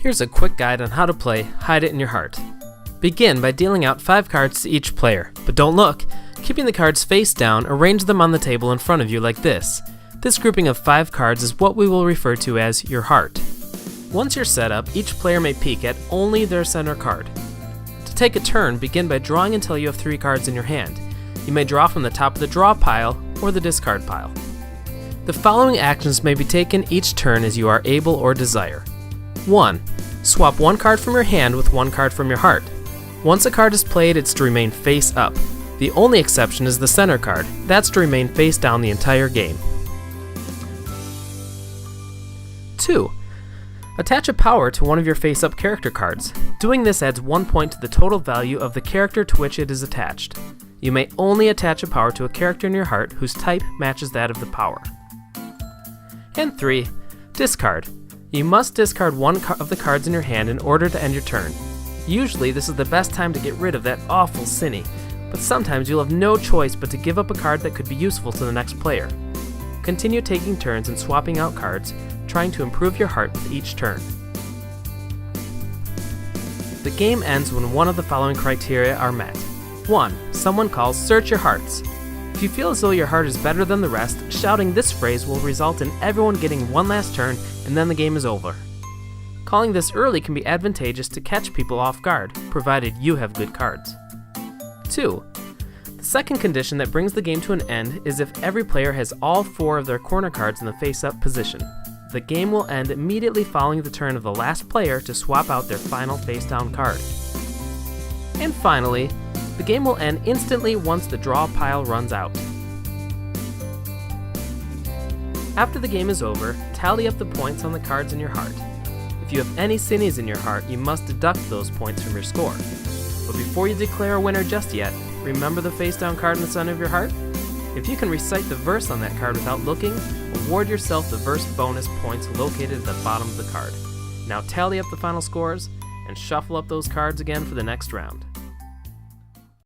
Here's a quick guide on how to play Hide It in Your Heart. Begin by dealing out 5 cards to each player, but don't look. Keeping the cards face down, arrange them on the table in front of you like this. This grouping of 5 cards is what we will refer to as your heart. Once you're set up, each player may peek at only their center card. To take a turn, begin by drawing until you have 3 cards in your hand. You may draw from the top of the draw pile or the discard pile. The following actions may be taken each turn as you are able or desire. 1. Swap 1 card from your hand with 1 card from your heart. Once a card is played, it's to remain face up. The only exception is the center card. That's to remain face down the entire game. 2. Attach a power to one of your face-up character cards. Doing this adds 1 point to the total value of the character to which it is attached. You may only attach a power to a character in your heart whose type matches that of the power. And 3. Discard. You must discard 1 of the cards in your hand in order to end your turn. Usually this is the best time to get rid of that awful Cinny, but sometimes you'll have no choice but to give up a card that could be useful to the next player. Continue taking turns and swapping out cards, trying to improve your heart with each turn. The game ends when one of the following criteria are met. 1. Someone calls "Search your hearts." If you feel as though your heart is better than the rest, shouting this phrase will result in everyone getting one last turn and then the game is over. Calling this early can be advantageous to catch people off guard, provided you have good cards. 2. The second condition that brings the game to an end is if every player has all 4 of their corner cards in the face-up position. The game will end immediately following the turn of the last player to swap out their final face-down card. And finally, the game will end instantly once the draw pile runs out. After the game is over, tally up the points on the cards in your heart. If you have any Cinnies in your heart, you must deduct those points from your score. But before you declare a winner just yet, remember the face-down card in the center of your heart? If you can recite the verse on that card without looking, award yourself the verse bonus points located at the bottom of the card. Now tally up the final scores and shuffle up those cards again for the next round.